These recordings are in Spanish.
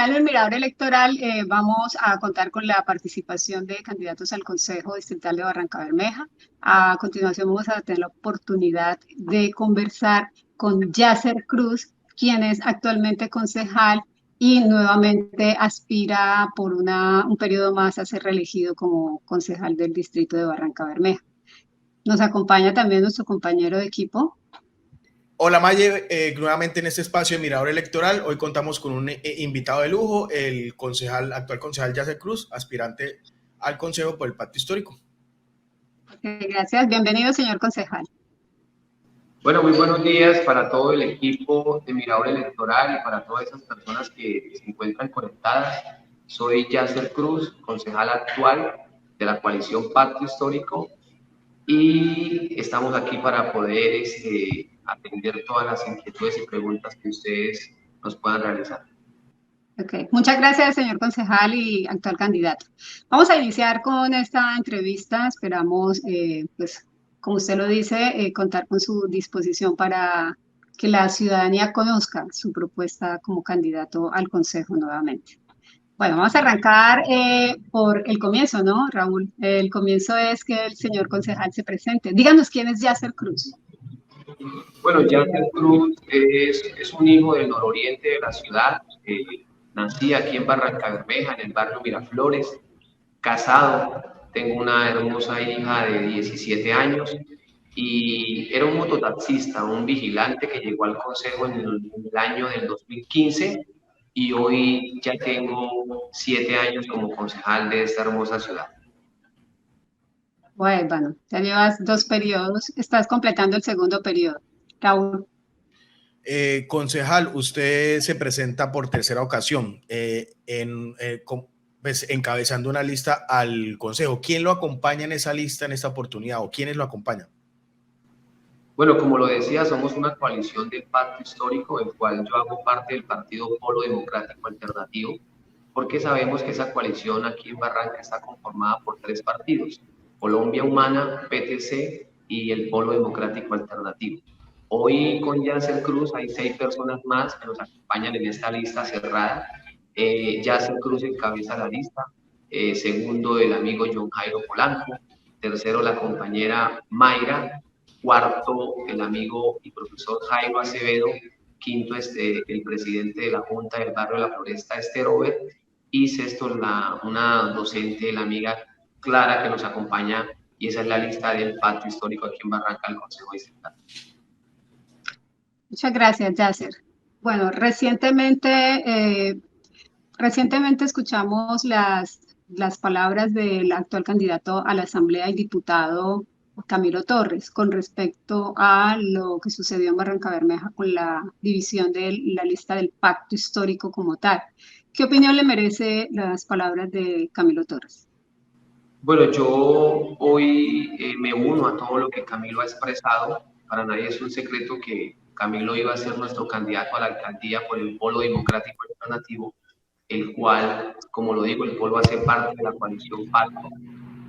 general, en el Mirador Electoral vamos a contar con la participación de candidatos al Consejo Distrital de Barrancabermeja. A continuación vamos a tener la oportunidad de conversar con Yasser Cruz, quien es actualmente concejal y nuevamente aspira por un periodo más a ser reelegido como concejal del distrito de Barrancabermeja. Nos acompaña también nuestro compañero de equipo. Hola Maye, nuevamente en este espacio de Mirador Electoral. Hoy contamos con un invitado de lujo, el actual concejal Yasser Cruz, aspirante al consejo por el Pacto Histórico. Gracias, bienvenido señor concejal. Bueno, muy buenos días para todo el equipo de Mirador Electoral y para todas esas personas que se encuentran conectadas. Soy Yasser Cruz, concejal actual de la coalición Pacto Histórico, y estamos aquí para poder atender todas las inquietudes y preguntas que ustedes nos puedan realizar. Okay. Muchas gracias, señor concejal y actual candidato. Vamos a iniciar con esta entrevista. Esperamos, pues, como usted lo dice, contar con su disposición para que la ciudadanía conozca su propuesta como candidato al consejo nuevamente. Bueno, vamos a arrancar por el comienzo, ¿no, Raúl? El comienzo es que el señor concejal se presente. Díganos quién es Yasser Cruz. Bueno, Yasser Cruz es un hijo del nororiente de la ciudad. Nací aquí en Barrancabermeja, en el barrio Miraflores, casado, tengo una hermosa hija de 17 años y era un mototaxista, un vigilante que llegó al consejo en el año del 2015 y hoy ya tengo 7 años como concejal de esta hermosa ciudad. Bueno, ya llevas 2 periodos, estás completando el segundo periodo. Raúl. Concejal, usted se presenta por tercera ocasión pues, encabezando una lista al consejo. ¿Quién lo acompaña en esa lista en esta oportunidad o quiénes lo acompañan? Bueno, como lo decía, somos una coalición del Pacto Histórico, el cual yo hago parte del Partido Polo Democrático Alternativo, porque sabemos que esa coalición aquí en Barranca está conformada por 3 partidos: Colombia Humana, PTC y el Polo Democrático Alternativo. Hoy con Yasser Cruz hay 6 personas más que nos acompañan en esta lista cerrada. Yasser Cruz encabeza la lista, segundo el amigo John Jairo Polanco, tercero la compañera Mayra, cuarto el amigo y profesor Jairo Acevedo, quinto el presidente de la Junta del Barrio de la Floresta, Robert, y sexto una docente, la amiga Clara, que nos acompaña, y esa es la lista del Pacto Histórico aquí en Barranca, el Consejo Distrital. Muchas gracias, Yasser. Bueno, recientemente escuchamos las palabras del actual candidato a la Asamblea y diputado Camilo Torres con respecto a lo que sucedió en Barrancabermeja con la división de la lista del Pacto Histórico como tal. ¿Qué opinión le merece las palabras de Camilo Torres? Bueno, yo hoy me uno a todo lo que Camilo ha expresado. Para nadie es un secreto que Camilo iba a ser nuestro candidato a la alcaldía por el Polo Democrático Alternativo, el cual, como lo digo, el Polo hace parte de la coalición Pacto.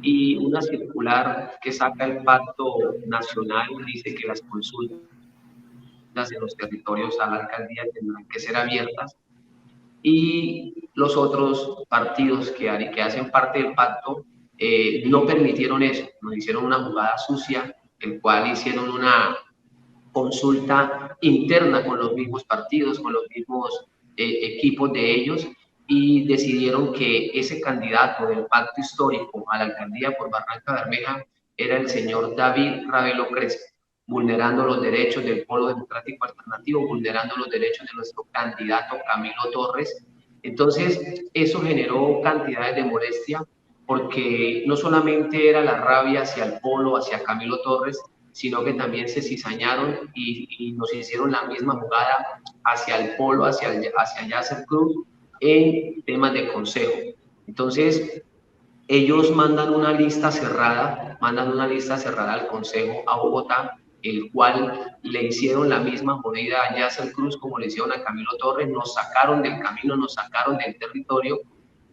Y una circular que saca el Pacto Nacional dice que las consultas en los territorios a la alcaldía tendrán que ser abiertas, y los otros partidos que hacen parte del pacto no permitieron eso, nos hicieron una jugada sucia, el cual hicieron una consulta interna con los mismos partidos, con los mismos equipos de ellos, y decidieron que ese candidato del Pacto Histórico a la alcaldía por Barrancabermeja era el señor David Ravelo Crespo, vulnerando los derechos del Polo Democrático Alternativo, vulnerando los derechos de nuestro candidato Camilo Torres. Entonces, eso generó cantidades de molestia, porque no solamente era la rabia hacia el Polo, hacia Camilo Torres, sino que también se cizañaron y nos hicieron la misma jugada hacia el Polo, hacia Yasser Cruz, en temas de consejo. Entonces, ellos mandan una lista cerrada al consejo a Bogotá, el cual le hicieron la misma jodida a Yasser Cruz como le hicieron a Camilo Torres, nos sacaron del camino, nos sacaron del territorio,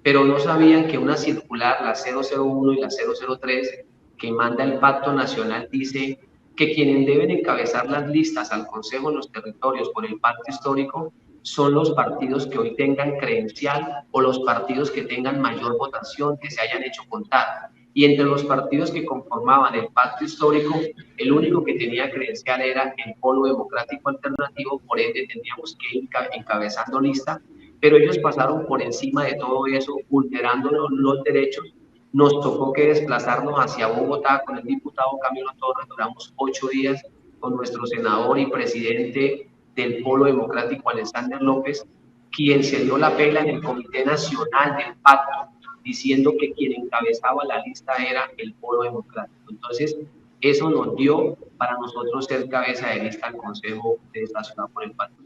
pero no sabían que una circular, la 001 y la 003, que manda el Pacto Nacional, dice que quienes deben encabezar las listas al Consejo en los territorios por el Pacto Histórico son los partidos que hoy tengan credencial o los partidos que tengan mayor votación, que se hayan hecho contar. Y entre los partidos que conformaban el pacto histórico, el único que tenía credencial era el Polo Democrático Alternativo, por ende tendríamos que ir encabezando lista, pero ellos pasaron por encima de todo eso, vulnerando los derechos. Nos tocó que desplazarnos hacia Bogotá con el diputado Camilo Torres, duramos 8 días con nuestro senador y presidente del Polo Democrático, Alexander López, quien se dio la pela en el Comité Nacional del Pacto, diciendo que quien encabezaba la lista era el Polo Democrático. Entonces, eso nos dio para nosotros ser cabeza de lista al Consejo de esta ciudad por el Pacto.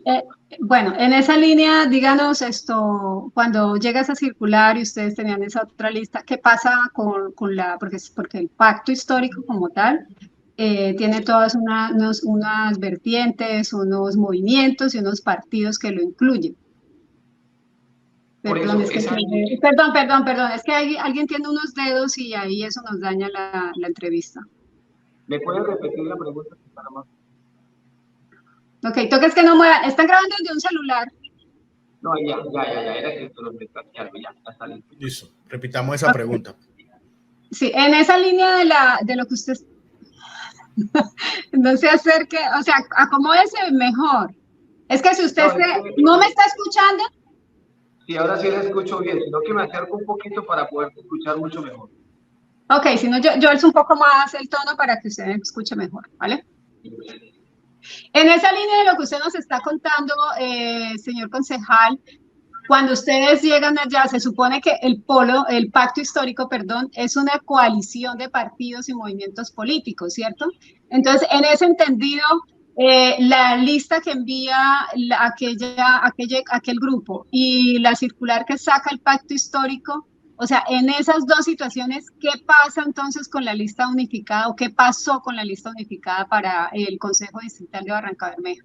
Bueno, en esa línea, díganos esto, cuando llega esa circular y ustedes tenían esa otra lista, ¿qué pasa con la, porque el pacto histórico como tal tiene todas unas vertientes, unos movimientos y unos partidos que lo incluyen? Perdón, es que alguien tiene unos dedos y ahí eso nos daña la entrevista. ¿Me pueden repetir la pregunta? Ok, toques que no muevan. ¿Están grabando desde un celular? No, ya, era que ya está listo. Listo, repitamos esa pregunta. Sí, en esa línea de lo que usted... no se acerque, o sea, acomódese mejor. Es que si usted no me está escuchando... Sí, ahora sí la escucho bien, sino que me acerco un poquito para poder escuchar mucho mejor. Ok, si no, yo alzo un poco más el tono para que usted me escuche mejor, ¿vale? En esa línea de lo que usted nos está contando, señor concejal, cuando ustedes llegan allá, se supone que el pacto histórico, perdón, es una coalición de partidos y movimientos políticos, ¿cierto? Entonces, en ese entendido, la lista que envía aquel grupo y la circular que saca el pacto histórico, o sea, en esas dos situaciones, ¿qué pasa entonces con la lista unificada o qué pasó con la lista unificada para el Consejo Distrital de Barrancabermeja?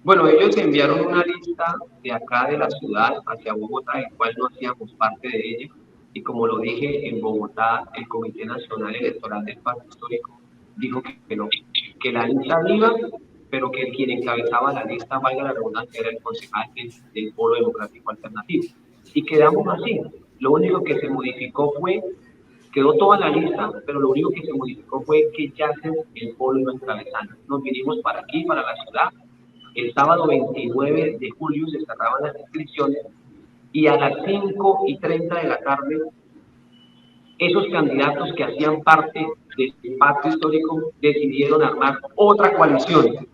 Bueno, ellos enviaron una lista de acá de la ciudad hacia Bogotá, el cual no hacíamos parte de ella. Y como lo dije, en Bogotá, el Comité Nacional Electoral del Pacto Histórico dijo que no, que la lista iba, pero que quien encabezaba la lista, valga la redundancia, era el concejal del Polo Democrático Alternativo. Y quedamos así. Lo único que se modificó quedó toda la lista, pero lo único que se modificó fue que ya el Polo iba encabezando. Nos vinimos para aquí, para la ciudad. El sábado 29 de julio se cerraban las inscripciones y a las 5:30 de la tarde, esos candidatos que hacían parte del pacto histórico decidieron armar otra coalición,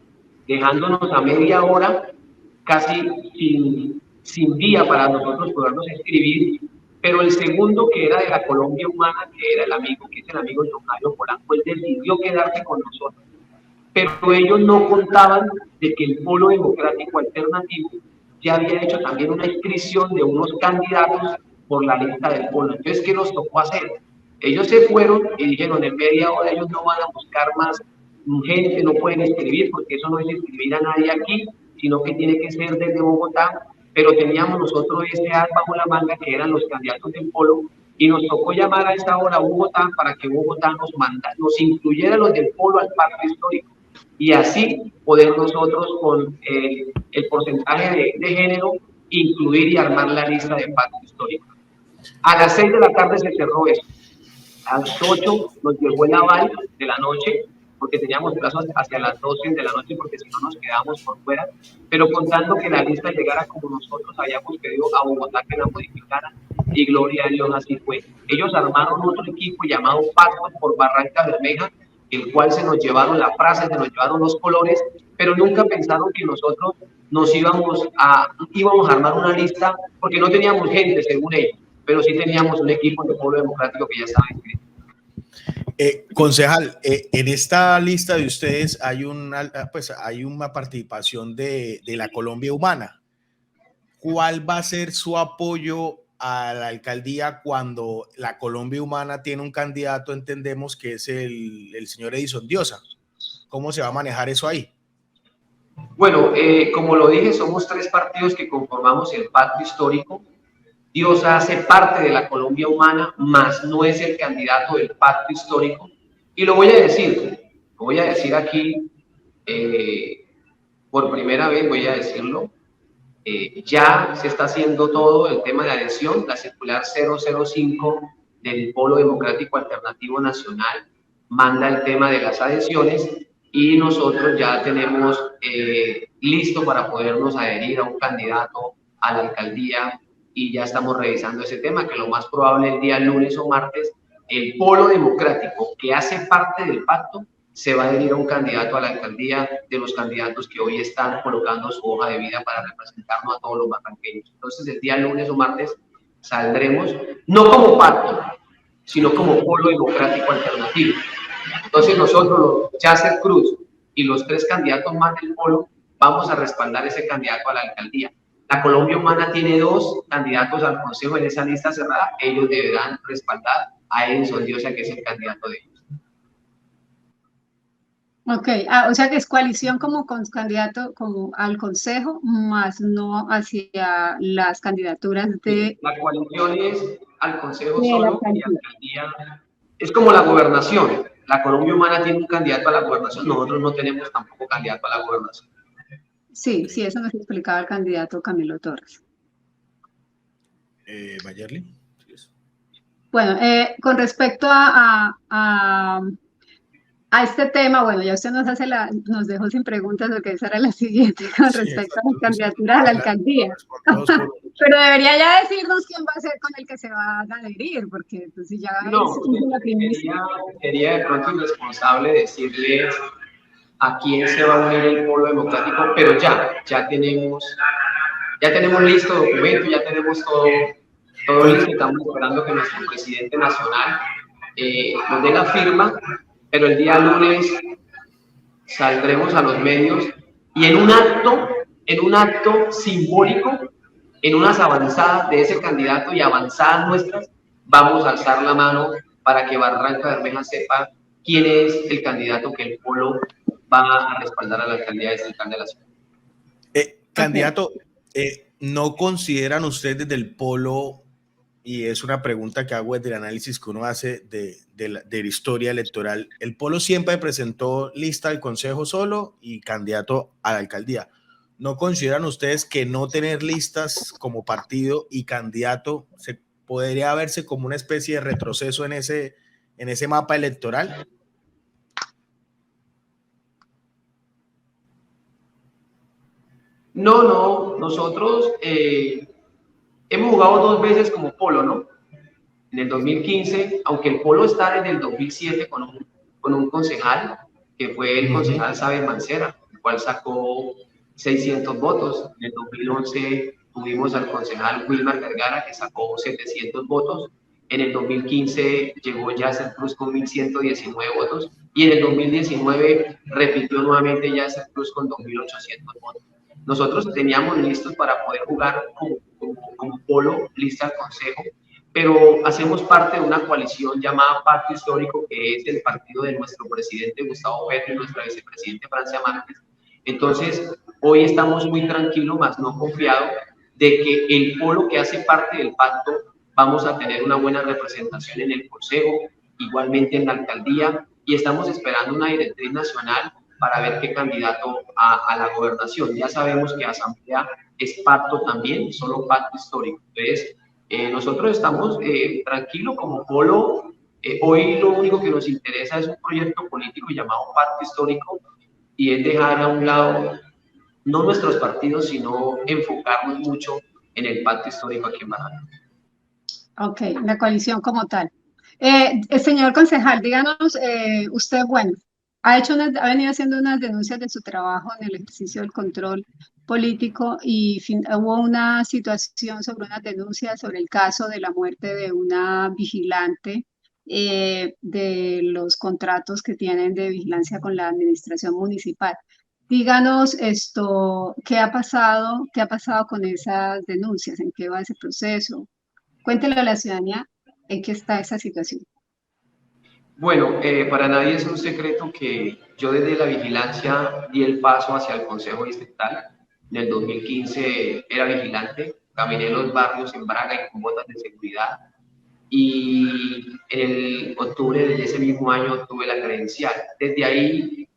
dejándonos a media hora, casi sin día para nosotros podernos inscribir. Pero el segundo, que era de la Colombia Humana, que es el amigo John Jairo Polanco, él decidió quedarse con nosotros. Pero ellos no contaban de que el Polo Democrático Alternativo ya había hecho también una inscripción de unos candidatos por la lista del Polo. Entonces, ¿qué nos tocó hacer? Ellos se fueron y dijeron, en media hora ellos no van a buscar más gente, no pueden escribir, porque eso no es escribir a nadie aquí, sino que tiene que ser desde Bogotá. Pero teníamos nosotros ese as bajo la manga, que eran los candidatos del Polo, y nos tocó llamar a esa hora a Bogotá para que Bogotá nos incluyera los del Polo al pacto histórico. Y así poder nosotros con el porcentaje de género incluir y armar la lista de pacto histórico. A las 6 de la tarde se cerró eso. A las 8 nos llegó el aval de la noche, porque teníamos plazos hacia las 12 de la noche, porque si no nos quedábamos por fuera, pero contando que la lista llegara como nosotros habíamos pedido a Bogotá que la modificara, y gloria a Dios así fue. Ellos armaron otro equipo llamado Pacto por Barrancabermeja, el cual se nos llevaron la frase, se nos llevaron los colores, pero nunca pensaron que nosotros íbamos a armar una lista, porque no teníamos gente, según ellos, pero sí teníamos un equipo de Polo Democrático que ya estaba inscrito. Concejal, en esta lista de ustedes hay una participación de la Colombia Humana. ¿Cuál va a ser su apoyo a la alcaldía cuando la Colombia Humana tiene un candidato, entendemos que es el señor Edison Diosa? ¿Cómo se va a manejar eso ahí? Bueno, como lo dije, somos 3 partidos que conformamos el pacto histórico. Diosa hace parte de la Colombia Humana, mas no es el candidato del pacto histórico. Y lo voy a decir aquí, por primera vez voy a decirlo, Ya se está haciendo todo el tema de adhesión, la circular 005 del Polo Democrático Alternativo Nacional manda el tema de las adhesiones y nosotros ya tenemos listo para podernos adherir a un candidato a la alcaldía y ya estamos revisando ese tema, que lo más probable el día lunes o martes, el Polo Democrático que hace parte del pacto se va a adherir a un candidato a la alcaldía de los candidatos que hoy están colocando su hoja de vida para representarnos a todos los barranqueños. Entonces, el día lunes o martes saldremos, no como pacto, sino como Polo Democrático Alternativo. Entonces, nosotros, Yasser Cruz y los 3 candidatos más del Polo, vamos a respaldar ese candidato a la alcaldía. La Colombia Humana tiene 2 candidatos al Consejo en esa lista cerrada, ellos deberán respaldar a Edison Diosa, que es el candidato de ellos. Ok, o sea que es coalición como con candidato como al consejo, más no hacia las candidaturas de La coalición es al Consejo la solo y alcaldía. alcaldía. Es como la gobernación. La Colombia Humana tiene un candidato a la gobernación, nosotros no tenemos tampoco candidato a la gobernación. Sí, sí, eso nos explicaba el candidato Camilo Torres. Mayerly. Bueno, con respecto a este tema, bueno, ya usted nos dejó sin preguntas porque esa era la siguiente con Sí, respecto a exacto. las candidaturas a la alcaldía. Pero debería ya decirnos quién va a ser con el que se va a adherir, porque pues, si ya No, es la primicia. sería de pronto irresponsable decirles a quién se va a unir el Polo Democrático, pero ya tenemos listo documento, ya tenemos todo listo, estamos esperando que nuestro presidente nacional nos dé la firma, pero el día lunes saldremos a los medios y en un acto simbólico, en unas avanzadas de ese candidato y avanzadas nuestras, vamos a alzar la mano para que Barranca Bermeja sepa quién es el candidato que el Polo va a respaldar a la alcaldía de Central de la ciudad. Candidato, ¿no consideran ustedes desde el Polo, y es una pregunta que hago desde el análisis que uno hace de la historia electoral, el Polo siempre presentó lista al Consejo solo y candidato a la alcaldía? ¿No consideran ustedes que no tener listas como partido y candidato se podría verse como una especie de retroceso en ese mapa electoral? No, nosotros hemos jugado 2 veces como Polo, ¿no? En el 2015, aunque el Polo está desde el 2007 con un concejal, que fue el concejal Saber Mancera, el cual sacó 600 votos. En el 2011 tuvimos al concejal Wilmar Vergara, que sacó 700 votos. En el 2015 llegó Yasser Cruz con 1.119 votos. Y en el 2019 repitió nuevamente Yasser Cruz con 2.800 votos. Nosotros teníamos listos para poder jugar como Polo, lista al consejo, pero hacemos parte de una coalición llamada Pacto Histórico, que es el partido de nuestro presidente Gustavo Petro y nuestra vicepresidente Francia Márquez. Entonces, hoy estamos muy tranquilos, más no confiados, de que el Polo que hace parte del pacto vamos a tener una buena representación en el consejo, igualmente en la alcaldía, y estamos esperando una directriz nacional para ver qué candidato a la gobernación. Ya sabemos que asamblea es pacto también, solo pacto histórico. Entonces, nosotros estamos tranquilos como Polo. Hoy lo único que nos interesa es un proyecto político llamado Pacto Histórico y es dejar a un lado no nuestros partidos, sino enfocarnos mucho en el Pacto Histórico aquí en Barranquilla. Ok, la coalición como tal. Señor concejal, díganos, usted, bueno, ha venido haciendo unas denuncias de su trabajo en el ejercicio del control político y hubo una situación sobre unas denuncias sobre el caso de la muerte de una vigilante de los contratos que tienen de vigilancia con la administración municipal. Díganos esto, ¿qué ha pasado con esas denuncias? ¿En qué va ese proceso? Cuéntele a la ciudadanía en qué está esa situación. Bueno, para nadie es un secreto que yo desde la vigilancia di el paso hacia el Consejo Distrital. En el 2015 era vigilante, caminé los barrios en Braga y con botas de seguridad. Y en el octubre de ese mismo año obtuve la credencial. Desde ahí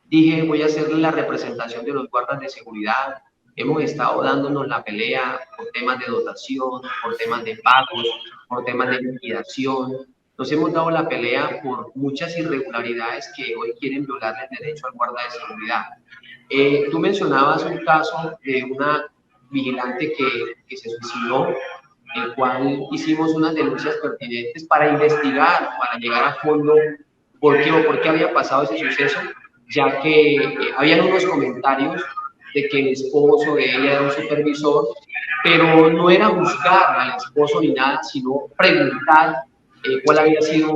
dije, voy a hacer la representación de los guardas de seguridad, hemos estado dándonos la pelea por temas de dotación, por temas de pagos, por temas de liquidación. Nos hemos dado la pelea por muchas irregularidades que hoy quieren violar el derecho al guarda de seguridad. Tú mencionabas un caso de una vigilante que se suicidó, el cual hicimos unas denuncias pertinentes para investigar, para llegar a fondo por qué había pasado ese suceso, ya que habían unos comentarios de que el esposo de ella era un supervisor, pero no era buscar al esposo ni nada, sino preguntar cuál había sido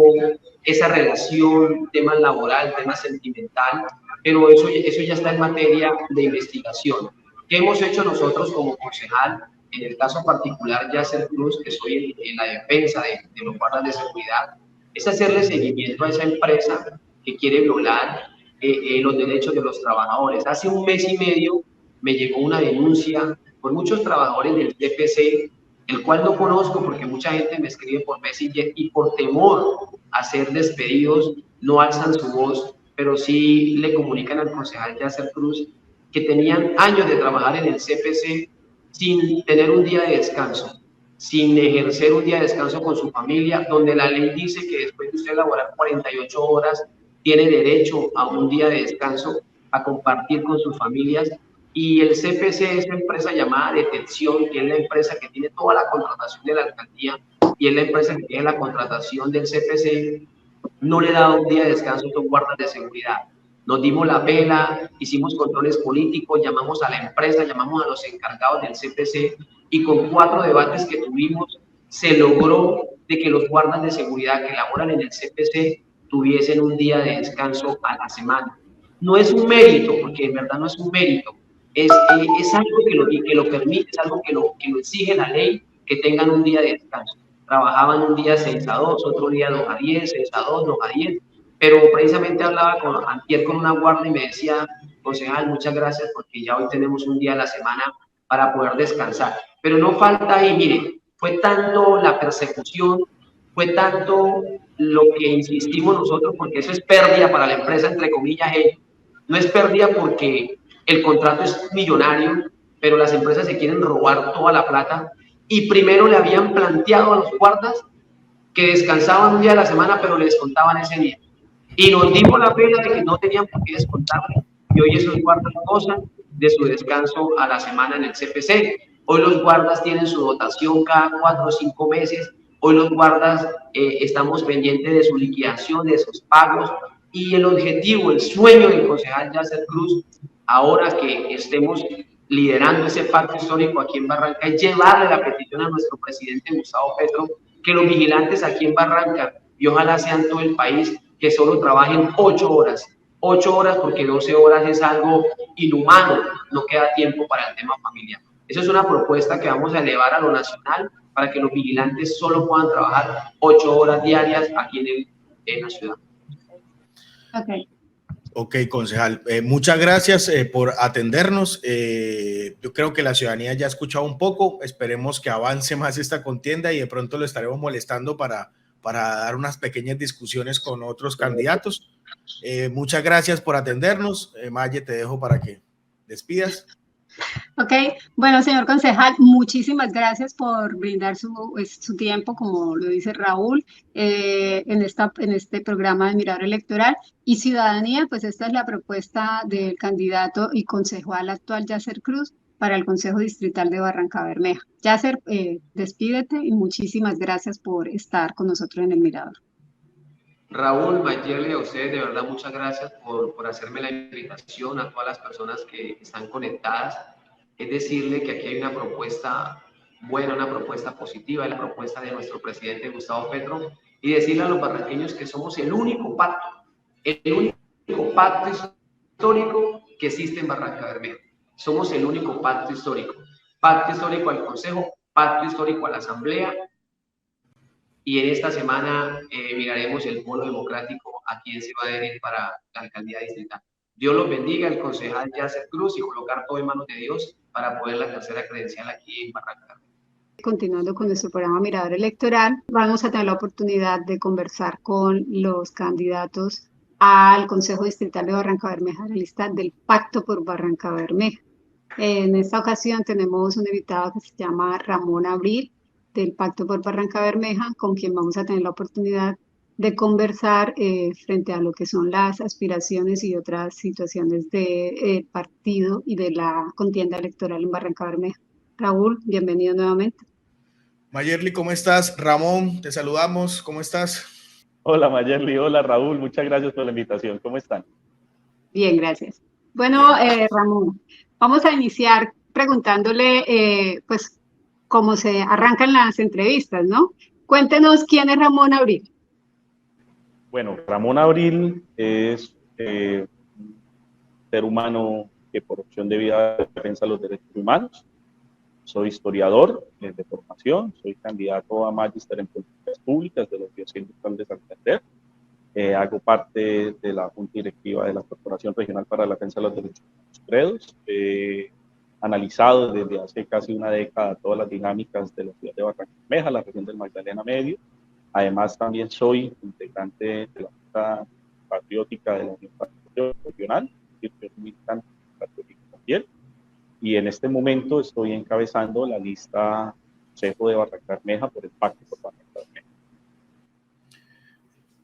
esa relación, tema laboral, tema sentimental, pero eso ya está en materia de investigación. ¿Qué hemos hecho nosotros como concejal? En el caso particular, Yasser Cruz, que soy en la defensa de los guardas de seguridad, es hacerle seguimiento a esa empresa que quiere violar los derechos de los trabajadores. Hace un mes y medio me llegó una denuncia por muchos trabajadores del TPC, el cual no conozco porque mucha gente me escribe por Messenger y por temor a ser despedidos no alzan su voz, pero sí le comunican al concejal Yasser Cruz que tenían años de trabajar en el CPC sin tener un día de descanso, sin ejercer un día de descanso con su familia, donde la ley dice que después de usted laborar 48 horas, tiene derecho a un día de descanso, a compartir con sus familias. Y el CPC es la empresa llamada Detención, que es la empresa que tiene toda la contratación de la alcaldía y es la empresa que tiene la contratación del CPC, no le da un día de descanso a los guardas de seguridad. Nos dimos la pela, hicimos controles políticos, llamamos a la empresa, llamamos a los encargados del CPC y con 4 debates que tuvimos se logró de que los guardas de seguridad que laboran en el CPC tuviesen un día de descanso a la semana. No es un mérito, porque en verdad no es un mérito, es algo que lo permite, es algo que lo exige la ley, que tengan un día de descanso. Trabajaban un día 6 a 2, otro día 2 a 10, 6 a 2, 2 a 10, pero precisamente hablaba antier con una guardia y me decía, concejal, muchas gracias porque ya hoy tenemos un día a la semana para poder descansar. Pero no falta ahí, mire, fue tanto la persecución, fue tanto lo que insistimos nosotros, porque eso es pérdida para la empresa, entre comillas, no es pérdida porque el contrato es millonario, pero las empresas se quieren robar toda la plata y primero le habían planteado a los guardas que descansaban un día a la semana, pero le descontaban ese día. Y nos dimos la pena de que no tenían por qué descontarle. Y hoy esos guardas gozan de su descanso a la semana en el CPC. Hoy los guardas tienen su dotación cada 4 o 5 meses. Hoy los guardas estamos pendientes de su liquidación, de sus pagos. Y el objetivo, el sueño del concejal Yasser Cruz, ahora que estemos liderando ese pacto histórico aquí en Barranca, es llevarle la petición a nuestro presidente Gustavo Petro que los vigilantes aquí en Barranca, y ojalá sean todo el país, que solo trabajen 8 horas. 8 horas porque 12 horas es algo inhumano, no queda tiempo para el tema familiar. Esa es una propuesta que vamos a elevar a lo nacional para que los vigilantes solo puedan trabajar 8 horas diarias aquí en la ciudad. Okay. Ok, concejal, muchas gracias por atendernos. Yo creo que la ciudadanía ya ha escuchado un poco, esperemos que avance más esta contienda y de pronto lo estaremos molestando para dar unas pequeñas discusiones con otros candidatos. Muchas gracias por atendernos. Maye, te dejo para que despidas. Ok, bueno, señor concejal, muchísimas gracias por brindar su tiempo, como lo dice Raúl, en este programa de Mirador Electoral. Y ciudadanía, pues esta es la propuesta del candidato y concejal actual Yasser Cruz para el Consejo Distrital de Barranca Bermeja. Yasser, despídete y muchísimas gracias por estar con nosotros en el Mirador. Raúl, Mayerle, a ustedes de verdad muchas gracias por hacerme la invitación, a todas las personas que están conectadas. Es decirle que aquí hay una propuesta buena, una propuesta positiva, es la propuesta de nuestro presidente Gustavo Petro, y decirle a los barranqueños que somos el único pacto histórico que existe en Barranca Bermeja. Somos el único pacto histórico al Consejo, pacto histórico a la Asamblea. Y en esta semana miraremos el polo democrático a quién se va a adherir para la alcaldía distrital. Dios los bendiga, el concejal Yasser Cruz, y colocar todo en manos de Dios para poder la tercera credencial aquí en Barranca. Continuando con nuestro programa Mirador Electoral, vamos a tener la oportunidad de conversar con los candidatos al Consejo Distrital de Barranca Bermeja, la lista del Pacto por Barranca Bermeja. En esta ocasión tenemos un invitado que se llama Ramón Abril, del Pacto por Barranca Bermeja, con quien vamos a tener la oportunidad de conversar frente a lo que son las aspiraciones y otras situaciones del partido y de la contienda electoral en Barranca Bermeja. Raúl, bienvenido nuevamente. Mayerly, ¿cómo estás? Ramón, te saludamos, ¿cómo estás? Hola Mayerly, hola Raúl, muchas gracias por la invitación. ¿Cómo están? Bien, gracias. Bueno, Bien. Ramón, vamos a iniciar preguntándole, pues, cómo se arrancan las entrevistas, ¿no? Cuéntenos quién es Ramón Abril. Bueno, Ramón Abril es un ser humano que por opción de vida defensa los derechos humanos. Soy historiador de formación, soy candidato a magíster en políticas públicas de la Universidad Industrial de Santander. Hago parte de la junta directiva de la Corporación Regional para la Defensa de los Derechos Humanos, CREDOS. Analizado desde hace casi una década todas las dinámicas de la ciudad de Barranca Bermeja, la región del Magdalena Medio. Además, también soy integrante de la Junta Patriótica de la Unión Patriótica Regional, soy militante patriótico también, y en este momento estoy encabezando la lista Consejo de Barranca Bermeja por el Pacto por Barranca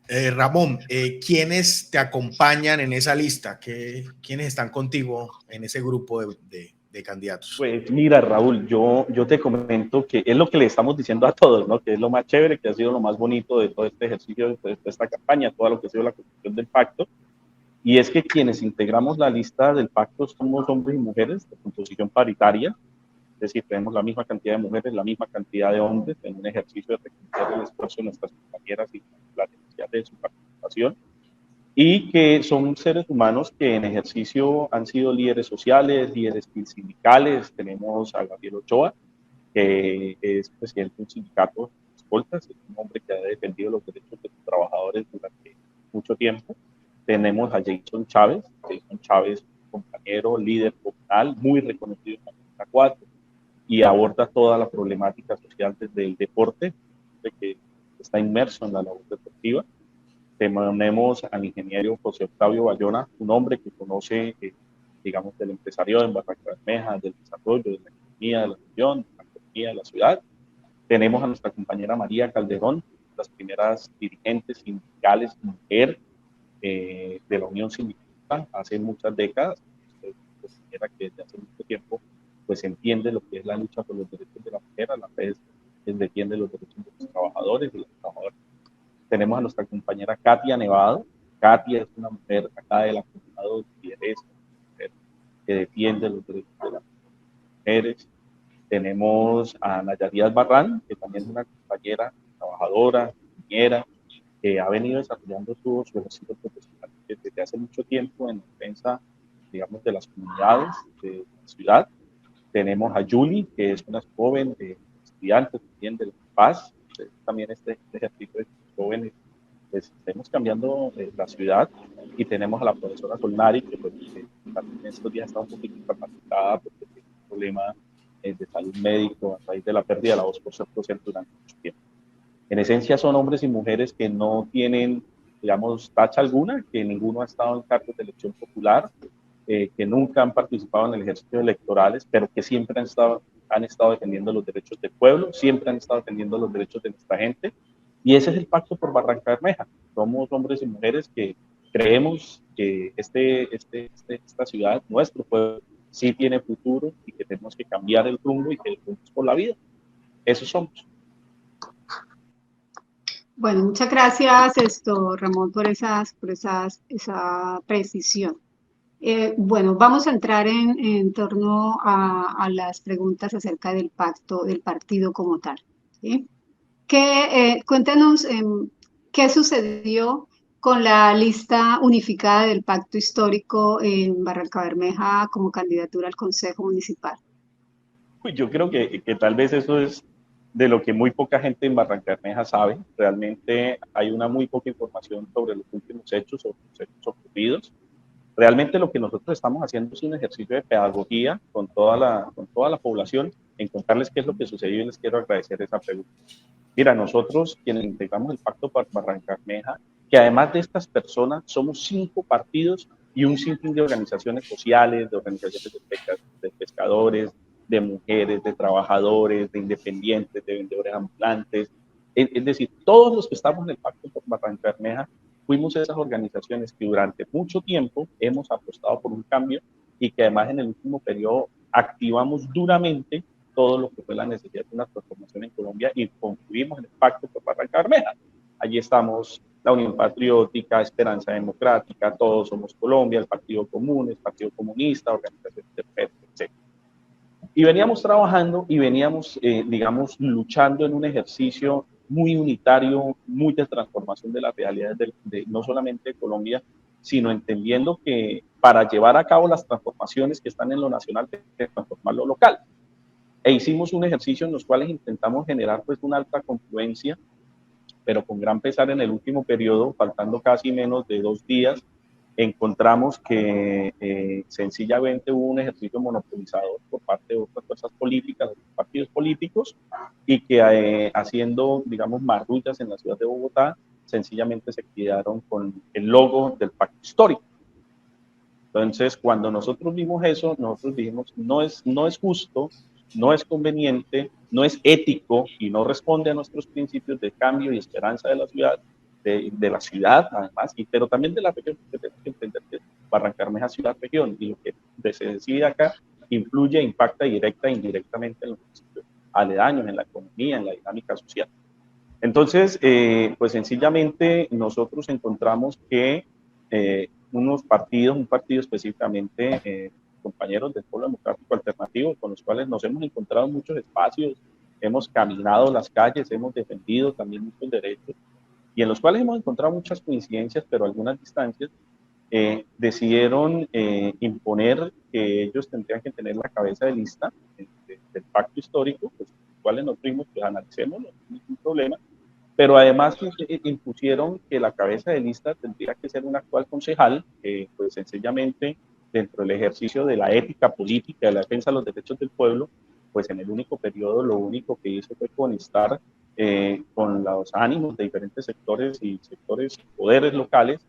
Bermeja. Ramón, ¿quiénes te acompañan en esa lista? ¿Quiénes están contigo en ese grupo de candidatos? Pues mira, Raúl, yo te comento que es lo que le estamos diciendo a todos, ¿no? Que es lo más chévere, que ha sido lo más bonito de todo este ejercicio, de esta campaña, todo lo que ha sido la construcción del pacto, y es que quienes integramos la lista del pacto somos hombres y mujeres de composición paritaria, es decir, tenemos la misma cantidad de mujeres, la misma cantidad de hombres en un ejercicio de reconocer el esfuerzo de nuestras compañeras y la necesidad de su participación, y que son seres humanos que en ejercicio han sido líderes sociales, líderes sindicales. Tenemos a Gabriel Ochoa, que es presidente de un sindicato de escoltas, es un hombre que ha defendido los derechos de los trabajadores durante mucho tiempo. Tenemos a Jason Chávez, compañero, líder comunal, muy reconocido en la Comunidad 4, y aborda toda la problemática social desde el deporte, de que está inmerso en la labor deportiva. Tenemos al ingeniero José Octavio Bayona, un hombre que conoce, digamos, del empresariado en Barranca Bermeja, del desarrollo, de la economía de la región, de la economía de la ciudad. Tenemos a nuestra compañera María Calderón, las primeras dirigentes sindicales mujer de la Unión Sindical hace muchas décadas, una compañera que desde hace mucho tiempo pues entiende lo que es la lucha por los derechos de la mujer, a la vez defiende los derechos de los trabajadores y las trabajadoras. Tenemos a nuestra compañera Katia Nevado. Katia es una mujer acá de la comunidad de lideresa, que defiende los derechos de las mujeres. Tenemos a Nayari Albarrán, que también es una compañera trabajadora, ingeniera, que ha venido desarrollando su ejercicio profesional desde hace mucho tiempo en defensa, digamos, de las comunidades de la ciudad. Tenemos a Julie, que es una joven estudiante también de La Paz. También este ejercicio de jóvenes, pues estamos cambiando la ciudad. Y tenemos a la profesora Solnari, que pues, también en estos días está un poquito incapacitada porque tiene un problema de salud médico a raíz de la pérdida de la voz por ser docente durante mucho tiempo. En esencia son hombres y mujeres que no tienen, digamos, tacha alguna, que ninguno ha estado en cargos de elección popular, que nunca han participado en el ejercicio electorales, pero que siempre han estado defendiendo los derechos del pueblo, siempre han estado defendiendo los derechos de nuestra gente. Y ese es el pacto por Barranca Bermeja. Somos hombres y mujeres que creemos que esta ciudad, nuestro pueblo, sí tiene futuro y que tenemos que cambiar el rumbo y que el rumbo es por la vida. Esos somos. Bueno, muchas gracias, Ramón, por esa precisión. Bueno, vamos a entrar en torno a las preguntas acerca del pacto, del partido como tal, ¿sí? Cuéntanos qué sucedió con la lista unificada del pacto histórico en Barranca Bermeja como candidatura al Consejo Municipal. Yo creo que tal vez eso es de lo que muy poca gente en Barranca Bermeja sabe. Realmente hay una muy poca información sobre los últimos hechos, sobre los hechos ocurridos. Realmente lo que nosotros estamos haciendo es un ejercicio de pedagogía con toda la población, en contarles qué es lo que sucedió, y les quiero agradecer esa pregunta. Mira, nosotros quienes integramos el Pacto por Barranca Bermeja, que además de estas personas somos 5 partidos y un sinfín de organizaciones sociales, de organizaciones de pescadores, de mujeres, de trabajadores, de independientes, de vendedores ambulantes. Es decir, todos los que estamos en el Pacto por Barranca Bermeja fuimos esas organizaciones que durante mucho tiempo hemos apostado por un cambio y que además en el último periodo activamos duramente todo lo que fue la necesidad de una transformación en Colombia y concluimos en el Pacto por Barranca Bermeja. Allí estamos la Unión Patriótica, Esperanza Democrática, Todos Somos Colombia, el Partido Común, el Partido Comunista, organizaciones de Petro, etc. Y veníamos trabajando y veníamos, digamos, luchando en un ejercicio muy unitario, muy de transformación de las realidades no solamente de Colombia, sino entendiendo que para llevar a cabo las transformaciones que están en lo nacional, hay que transformar lo local. E hicimos un ejercicio en los cuales intentamos generar pues una alta confluencia, pero con gran pesar en el último periodo, faltando casi menos de 2 días, encontramos que sencillamente hubo un ejercicio monopolizador por parte de otras fuerzas políticas, de partidos políticos, y que haciendo, digamos, marrullas en la ciudad de Bogotá, sencillamente se quedaron con el logo del pacto histórico. Entonces, cuando nosotros vimos eso, nosotros dijimos, no es justo, no es conveniente, no es ético y no responde a nuestros principios de cambio y esperanza de la ciudad, de la ciudad además, pero también de la región, porque tenemos que entender que Barranca Bermeja es ciudad-región y lo que se decide acá influye, impacta directa e indirectamente en los municipios aledaños, en la economía, en la dinámica social. Entonces, pues sencillamente nosotros encontramos que un partido específicamente, compañeros del Polo Democrático Alternativo, con los cuales nos hemos encontrado en muchos espacios, hemos caminado las calles, hemos defendido también muchos derechos, y en los cuales hemos encontrado muchas coincidencias, pero algunas distancias, decidieron imponer que ellos tendrían que tener la cabeza de lista del pacto histórico, pues, los cuales nos fuimos, pues analicemos, no hay ningún problema, pero además impusieron que la cabeza de lista tendría que ser un actual concejal, pues sencillamente dentro del ejercicio de la ética política, de la defensa de los derechos del pueblo, pues en el único periodo lo único que hizo fue conectar con los ánimos de diferentes sectores y poderes locales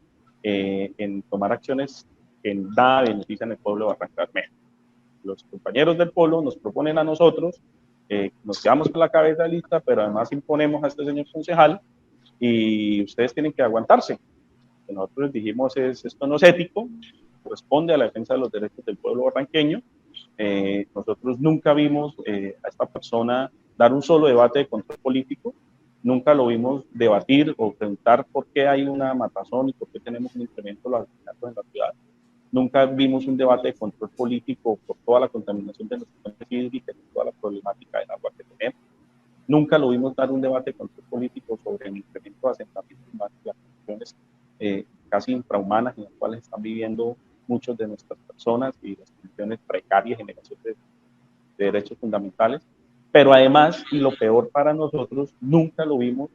en tomar acciones que nada benefician al pueblo de Barranca Bermeja. Los compañeros del Polo nos proponen a nosotros, nos quedamos con la cabeza de lista, pero además imponemos a este señor concejal y ustedes tienen que aguantarse. Lo que nosotros les dijimos esto no es ético, responde a la defensa de los derechos del pueblo barranqueño. Nosotros nunca vimos a esta persona dar un solo debate de control político, nunca lo vimos debatir o preguntar por qué hay una matazón y por qué tenemos un incremento de los asesinatos en la ciudad. Nunca vimos un debate de control político por toda la contaminación de nuestras fuentes hídricas y toda la problemática del agua que tenemos. Nunca lo vimos dar un debate de control político sobre el incremento de asentamientos humanos y las condiciones casi infrahumanas en las cuales están viviendo muchas de nuestras personas y las condiciones precarias y negación de derechos fundamentales. Pero además, y lo peor para nosotros, nunca lo vimos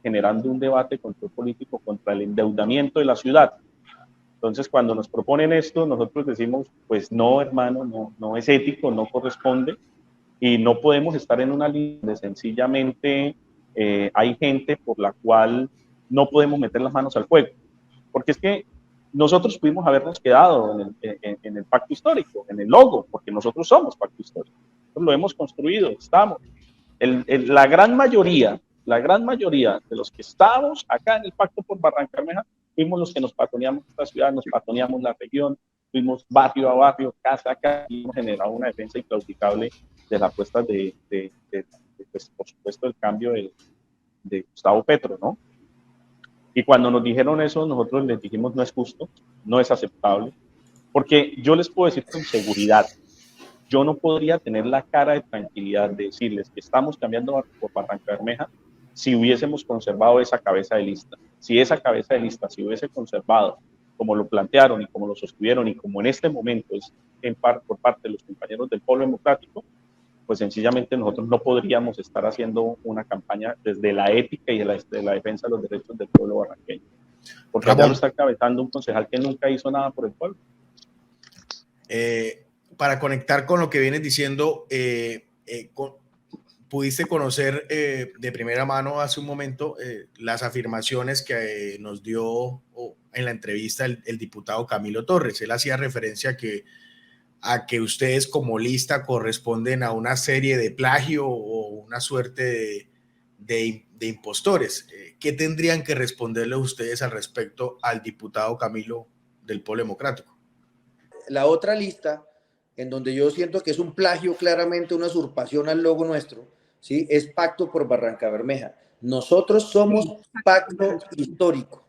generando un debate de control político contra el endeudamiento de la ciudad. Entonces, cuando nos proponen esto, nosotros decimos, pues no, hermano, no es ético, no corresponde, y no podemos estar en una línea donde sencillamente hay gente por la cual no podemos meter las manos al fuego. Porque es que nosotros pudimos habernos quedado en el pacto histórico, en el logo, porque nosotros somos pacto histórico. Nosotros lo hemos construido, estamos. La gran mayoría de los que estamos acá en el pacto por Barranca Bermeja, fuimos los que nos patroneamos esta ciudad, nos patroneamos la región, fuimos barrio a barrio, casa a casa, y hemos generado una defensa inclaudicable de las apuestas pues, por supuesto, el cambio de Gustavo Petro, ¿no? Y cuando nos dijeron eso, nosotros les dijimos, no es justo, no es aceptable, porque yo les puedo decir con seguridad, yo no podría tener la cara de tranquilidad de decirles que estamos cambiando por Barranca Bermeja si hubiésemos conservado esa cabeza de lista. Si esa cabeza de lista se hubiese conservado como lo plantearon y como lo sostuvieron y como en este momento es por parte de los compañeros del Polo Democrático, pues sencillamente nosotros no podríamos estar haciendo una campaña desde la ética y de la defensa de los derechos del pueblo barranqueño. Porque allá lo está encabezando un concejal que nunca hizo nada por el pueblo. Para conectar con lo que vienes diciendo, pudiste conocer de primera mano hace un momento las afirmaciones que nos dio en la entrevista el diputado Camilo Torres. Él hacía referencia a que ustedes como lista corresponden a una serie de plagio o una suerte de impostores. ¿Qué tendrían que responderle ustedes al respecto al diputado Camilo del Polo Democrático? La otra lista, en donde yo siento que es un plagio, claramente una usurpación al logo nuestro, ¿sí? Es Pacto por Barranca Bermeja. Nosotros somos pacto histórico.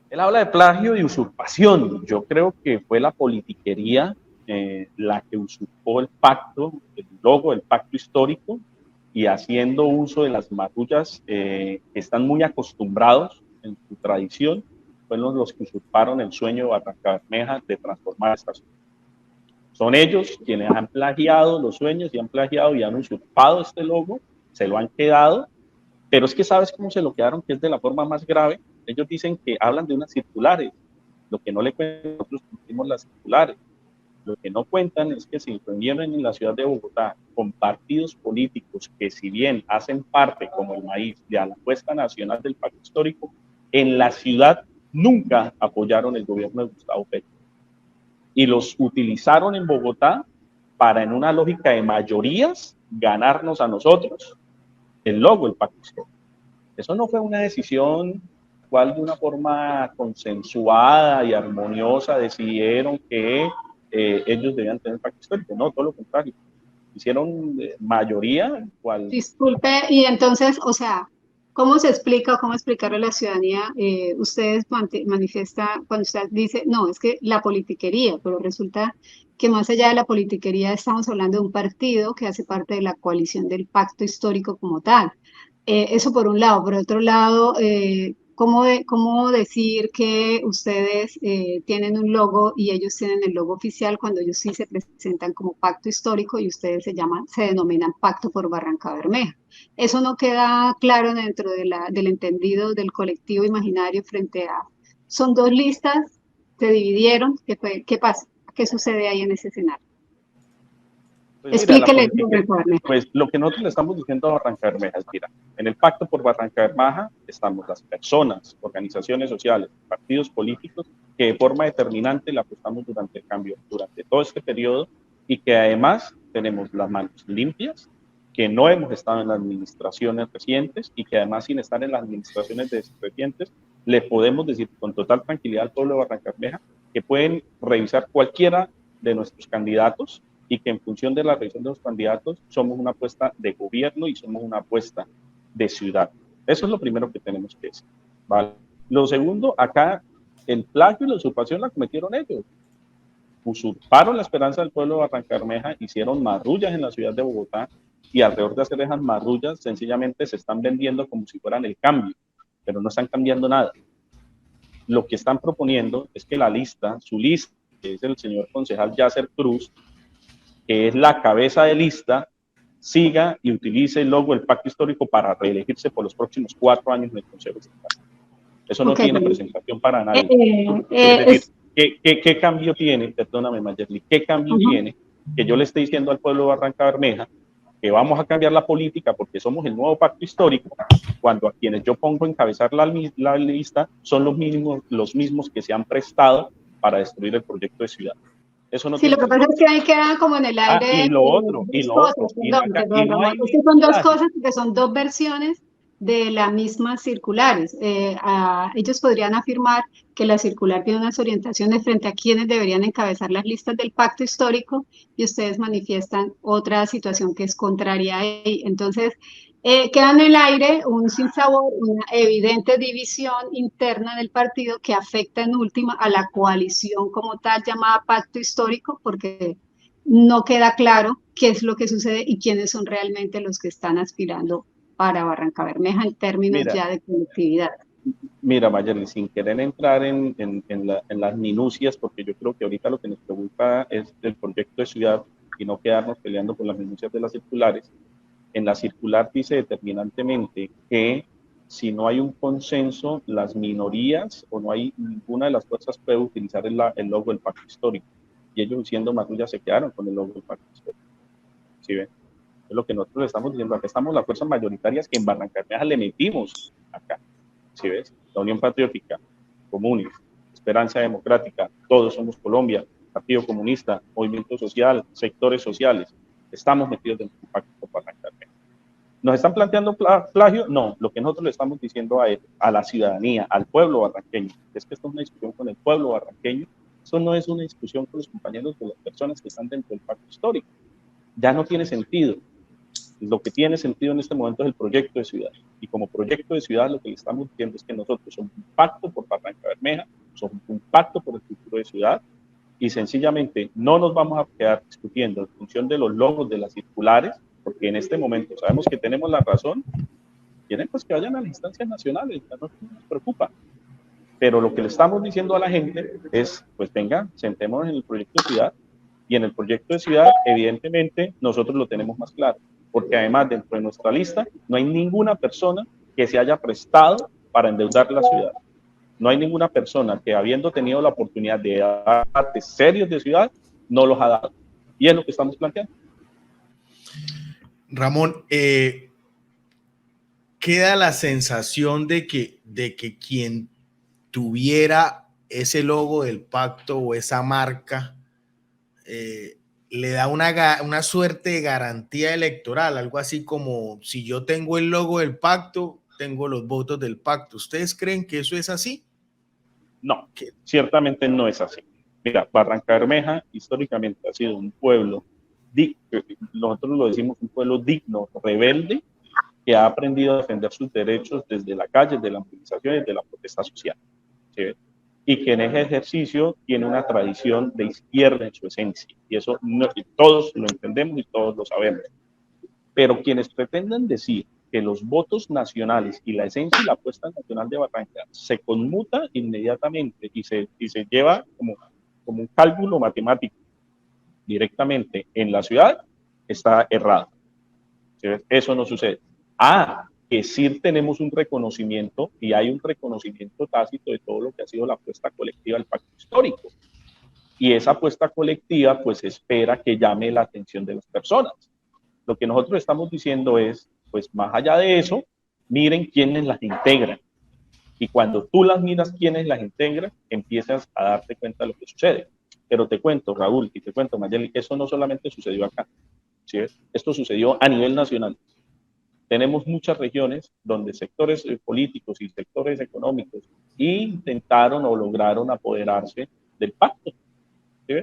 Él habla de plagio y usurpación. Yo creo que fue la politiquería la que usurpó el pacto, el logo del pacto histórico, y haciendo uso de las marrullas que están muy acostumbrados en su tradición, fueron los que usurparon el sueño de Barranca Bermeja de transformar esta ciudad. Son ellos quienes han plagiado los sueños y han plagiado y han usurpado este logo, se lo han quedado, pero es que ¿sabes cómo se lo quedaron? Que es de la forma más grave. Ellos dicen que hablan de unas circulares, lo que no le cuentan, nosotros cumplimos las circulares. Lo que no cuentan es que se reunieron en la ciudad de Bogotá con partidos políticos que, si bien hacen parte, como el MAIS, de la apuesta nacional del pacto histórico, en la ciudad nunca apoyaron el gobierno de Gustavo Petro. Y los utilizaron en Bogotá para, en una lógica de mayorías, ganarnos a nosotros el logo, el pacto histórico. Eso no fue una decisión cual de una forma consensuada y armoniosa decidieron que ellos debían tener pacto histórico. No, todo lo contrario. Hicieron mayoría. Disculpe, y entonces, o sea, ¿cómo se explica o cómo explicarle a la ciudadanía? Ustedes manifiestan, cuando usted dice, no, es que la politiquería, pero resulta que más allá de la politiquería estamos hablando de un partido que hace parte de la coalición del pacto histórico como tal. Eso por un lado. Por otro lado, ¿cómo decir que ustedes tienen un logo y ellos tienen el logo oficial cuando ellos sí se presentan como pacto histórico y ustedes se denominan Pacto por Barranca Bermeja? Eso no queda claro dentro del entendido del colectivo imaginario frente a... Son dos listas, se dividieron, ¿qué pasa? ¿Qué sucede ahí en ese escenario? Pues Explíquele. Pues lo que nosotros le estamos diciendo a Barranca Bermeja es, mira, en el Pacto por Barranca Bermeja estamos las personas, organizaciones sociales, partidos políticos que de forma determinante le apostamos durante el cambio, durante todo este periodo, y que además tenemos las manos limpias, que no hemos estado en las administraciones recientes y que además sin estar en las administraciones recientes le podemos decir con total tranquilidad al pueblo de Barranca Bermeja que pueden revisar cualquiera de nuestros candidatos y que en función de la revisión de los candidatos somos una apuesta de gobierno y somos una apuesta de ciudad. Eso es lo primero que tenemos que decir, ¿vale? Lo segundo, acá el plagio y la usurpación la cometieron ellos. Usurparon la esperanza del pueblo de Barranca Bermeja, hicieron marrullas en la ciudad de Bogotá y alrededor de hacer esas marrullas sencillamente se están vendiendo como si fueran el cambio, pero no están cambiando nada. Lo que están proponiendo es que la lista, su lista, que es el señor concejal Yasser Cruz, que es la cabeza de lista, siga y utilice el logo del pacto histórico para reelegirse por los próximos 4 años en el Consejo Estatal. Eso no tiene presentación para nadie. Es decir, ¿qué cambio tiene? Perdóname, Mayerly, ¿qué cambio tiene que yo le esté diciendo al pueblo de Barranca Bermeja que vamos a cambiar la política porque somos el nuevo pacto histórico, cuando a quienes yo pongo a encabezar la lista son los mismos que se han prestado para destruir el proyecto de ciudad? Eso no sí, lo que pasa es que ahí queda como en el aire. Y lo otro. Son dos cosas, que son dos versiones de las mismas circulares. Ellos podrían afirmar que la circular tiene unas orientaciones frente a quienes deberían encabezar las listas del pacto histórico y ustedes manifiestan otra situación que es contraria a ella. Entonces, queda en el aire un sinsabor, una evidente división interna del partido que afecta en última a la coalición como tal llamada pacto histórico, porque no queda claro qué es lo que sucede y quiénes son realmente los que están aspirando para Barranca Bermeja en términos ya de colectividad. Mira, Mayerly, sin querer entrar en las minucias, porque yo creo que ahorita lo que nos preocupa es el proyecto de ciudad y no quedarnos peleando por las minucias de las circulares. En la circular dice determinantemente que si no hay un consenso, las minorías o no hay ninguna de las fuerzas puede utilizar el logo del pacto histórico. Y ellos, siendo marrullas, se quedaron con el logo del pacto histórico. ¿Sí ven? Es lo que nosotros le estamos diciendo. Acá estamos las fuerzas mayoritarias que en Barrancabermeja le metimos acá. ¿Sí ves? La Unión Patriótica, Comunes, Esperanza Democrática, Todos Somos Colombia, Partido Comunista, Movimiento Social, sectores sociales. Estamos metidos en el pacto por Barrancabermeja. ¿Nos están planteando plagio? No, lo que nosotros le estamos diciendo a la ciudadanía, al pueblo barranqueño, es que esto es una discusión con el pueblo barranqueño, eso no es una discusión con los compañeros de las personas que están dentro del pacto histórico. Ya no tiene sentido. Lo que tiene sentido en este momento es el proyecto de ciudad. Y como proyecto de ciudad lo que le estamos diciendo es que nosotros somos un pacto por Barrancabermeja, somos un pacto por el futuro de ciudad, y sencillamente no nos vamos a quedar discutiendo en función de los logos de las circulares, porque en este momento sabemos que tenemos la razón, quieren pues que vayan a las instancias nacionales, no nos preocupa. Pero lo que le estamos diciendo a la gente es, pues venga, sentémonos en el proyecto de ciudad, y en el proyecto de ciudad, evidentemente, nosotros lo tenemos más claro, porque además dentro de nuestra lista no hay ninguna persona que se haya prestado para endeudar la ciudad. No hay ninguna persona que, habiendo tenido la oportunidad de dar partes serios de ciudad, no los ha dado. Y es lo que estamos planteando. Ramón, queda la sensación de que quien tuviera ese logo del pacto o esa marca le da una suerte de garantía electoral, algo así como si yo tengo el logo del pacto, tengo los votos del pacto. ¿Ustedes creen que eso es así? No, ciertamente no es así. Mira, Barrancabermeja históricamente ha sido un pueblo, nosotros lo decimos, un pueblo digno, rebelde, que ha aprendido a defender sus derechos desde la calle, desde la movilización y desde la protesta social. ¿Sí? Y que en ese ejercicio tiene una tradición de izquierda en su esencia. Y eso todos lo entendemos y todos lo sabemos. Pero quienes pretenden decir que los votos nacionales y la esencia y la apuesta nacional de Barranca se conmuta inmediatamente y se lleva como un cálculo matemático directamente en la ciudad, está errado. ¿Sí? Eso no sucede. Que sí tenemos un reconocimiento y hay un reconocimiento tácito de todo lo que ha sido la apuesta colectiva del pacto histórico. Y esa apuesta colectiva pues espera que llame la atención de las personas. Lo que nosotros estamos diciendo es, pues más allá de eso, miren quiénes las integran. Y cuando tú las miras quiénes las integran, empiezas a darte cuenta de lo que sucede. Pero te cuento, Raúl, y te cuento, Mayeli, eso no solamente sucedió acá, ¿sí? Esto sucedió a nivel nacional. Tenemos muchas regiones donde sectores políticos y sectores económicos intentaron o lograron apoderarse del pacto. ¿Sí?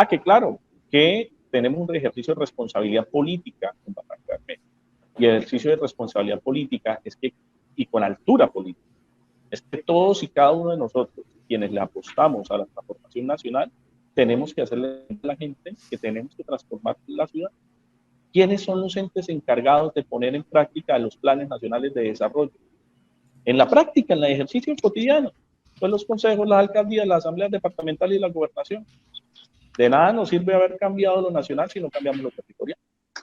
Que claro, que tenemos un ejercicio de responsabilidad política en Barrancabermeja. Y el ejercicio de responsabilidad política es que, y con altura política, es que todos y cada uno de nosotros, quienes le apostamos a la transformación nacional, tenemos que hacerle a la gente que tenemos que transformar la ciudad. ¿Quiénes son los entes encargados de poner en práctica los planes nacionales de desarrollo? En la práctica, en el ejercicio cotidiano, pues los consejos, las alcaldías, las asambleas departamentales y la gobernación. De nada nos sirve haber cambiado lo nacional si no cambiamos lo territorial.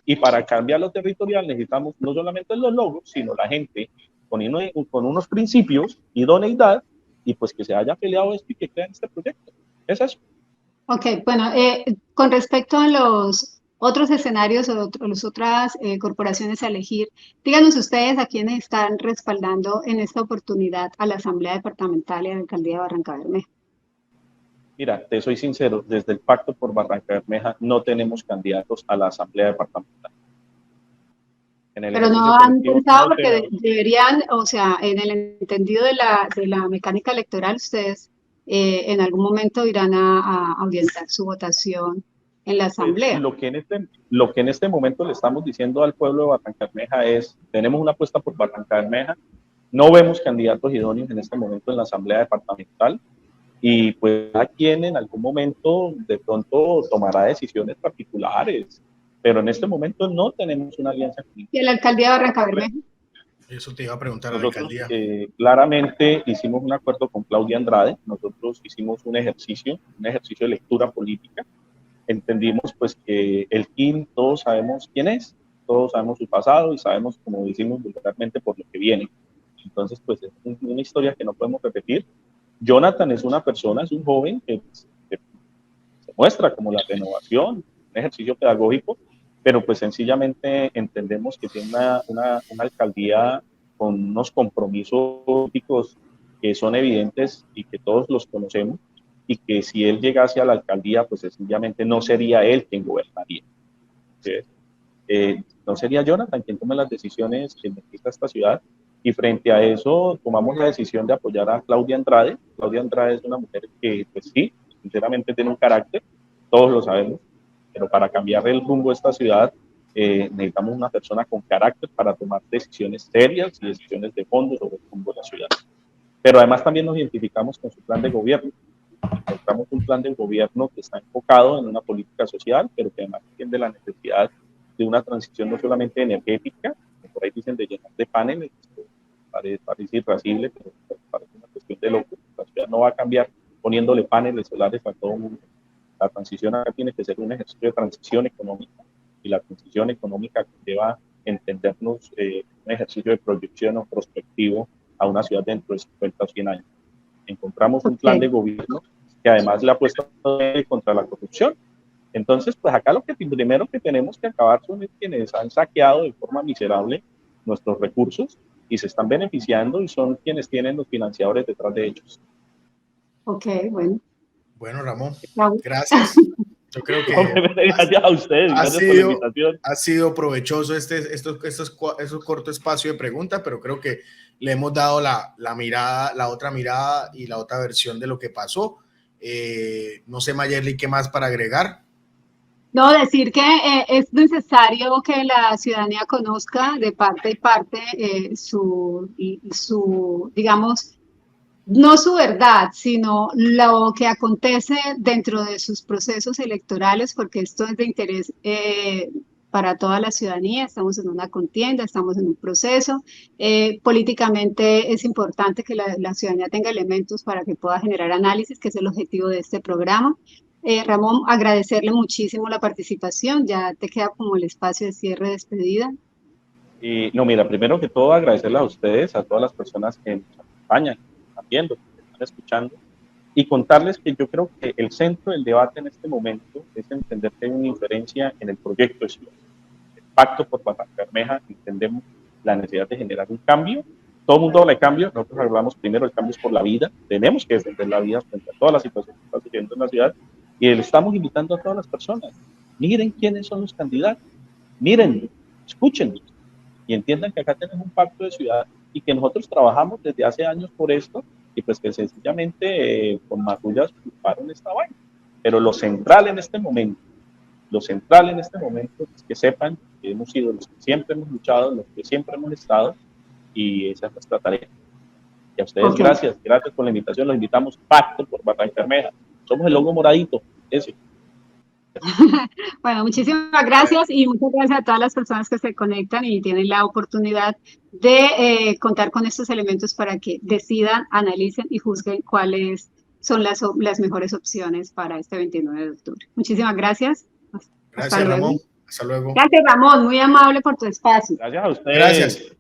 Y para cambiar lo territorial necesitamos no solamente los logos, sino la gente con unos principios, idoneidad, y pues que se haya peleado esto y que crean este proyecto. Es eso. Ok, bueno, con respecto a los otros escenarios o las otras corporaciones a elegir, díganos ustedes a quiénes están respaldando en esta oportunidad a la Asamblea Departamental y a la Alcaldía de Barrancabermeja. Mira, te soy sincero, desde el Pacto por Barrancabermeja no tenemos candidatos a la Asamblea Departamental. Pero no han pensado porque deberían, o sea, en el entendido de la mecánica electoral, ustedes en algún momento irán a orientar su votación en la Asamblea. Lo que en este momento le estamos diciendo al pueblo de Barrancabermeja es, tenemos una apuesta por Barrancabermeja, no vemos candidatos idóneos en este momento en la Asamblea Departamental, y pues a quien en algún momento de pronto tomará decisiones particulares, pero en este momento no tenemos una alianza. ¿Y en la Alcaldía de Barrancabermeja? Eso te iba a preguntar. Nosotros, a la alcaldía. Claramente hicimos un acuerdo con Claudia Andrade, nosotros hicimos un ejercicio de lectura política, entendimos pues que el KIN, todos sabemos quién es, todos sabemos su pasado y sabemos, como decimos vulgarmente, por lo que viene. Entonces pues es una historia que no podemos repetir. Jonathan es una persona, es un joven que se muestra como la renovación, un ejercicio pedagógico, pero pues sencillamente entendemos que tiene una alcaldía con unos compromisos políticos que son evidentes y que todos los conocemos, y que si él llegase a la alcaldía, pues sencillamente no sería él quien gobernaría. ¿Sí? No sería Jonathan quien tome las decisiones que necesita esta ciudad, y frente a eso tomamos la decisión de apoyar a Claudia Andrade. Claudia Andrade es una mujer que, pues sí, sinceramente tiene un carácter, todos lo sabemos, pero para cambiar el rumbo de esta ciudad necesitamos una persona con carácter para tomar decisiones serias y decisiones de fondo sobre el rumbo de la ciudad. Pero además también nos identificamos con su plan de gobierno. Encontramos un plan de gobierno que está enfocado en una política social, pero que además entiende la necesidad de una transición no solamente energética, que por ahí dicen de llenar de paneles, parece irascible, pero parece una cuestión de loco. La ciudad no va a cambiar poniéndole paneles solares a todo el mundo. La transición acá tiene que ser un ejercicio de transición económica, y la transición económica lleva entendernos un ejercicio de proyección o prospectivo a una ciudad dentro de 50 o 100 años. Encontramos un plan de gobierno que además le ha puesto contra la corrupción. Entonces, pues acá lo que primero que tenemos que acabar son quienes han saqueado de forma miserable nuestros recursos y se están beneficiando, y son quienes tienen los financiadores detrás de ellos. Ok, bueno. Bueno, Ramón, gracias. Yo creo que gracias a ustedes, gracias por la invitación. Ha sido provechoso estos corto espacio de preguntas, pero creo que le hemos dado la otra mirada y la otra versión de lo que pasó. No sé, Mayerly, ¿qué más para agregar? No, decir que es necesario que la ciudadanía conozca de parte y parte digamos, no su verdad, sino lo que acontece dentro de sus procesos electorales, porque esto es de interés para toda la ciudadanía. Estamos en una contienda, estamos en un proceso. Políticamente es importante que la ciudadanía tenga elementos para que pueda generar análisis, que es el objetivo de este programa. Ramón, agradecerle muchísimo la participación. Ya te queda como el espacio de cierre, despedida. No, mira, primero que todo agradecerles a ustedes, a todas las personas que nos acompañan, que están viendo, que están escuchando, y contarles que yo creo que el centro del debate en este momento es entender que hay una inferencia en el proyecto de ciudad. El pacto por Barrancabermeja, entendemos la necesidad de generar un cambio. Todo el mundo habla de cambio, nosotros hablamos primero, el cambio es por la vida, tenemos que defender la vida frente a todas las situaciones que están sucediendo en la ciudad, y le estamos invitando a todas las personas: miren quiénes son los candidatos, miren, escúchenlos, y entiendan que acá tenemos un pacto de ciudad y que nosotros trabajamos desde hace años por esto, y pues que sencillamente con marrullas ocuparon esta vaina. Pero lo central en este momento es que sepan que hemos sido los que siempre hemos luchado, los que siempre hemos estado, y esa es nuestra tarea. Y a ustedes gracias por la invitación. Los invitamos, Pacto por Barrancabermeja. Somos el logo moradito, ese. Bueno, muchísimas gracias, y muchas gracias a todas las personas que se conectan y tienen la oportunidad de contar con estos elementos para que decidan, analicen y juzguen cuáles son las mejores opciones para este 29 de octubre. Muchísimas gracias. Gracias, Ramón. Hasta luego. Gracias, Ramón. Muy amable por tu espacio. Gracias a ustedes. Gracias.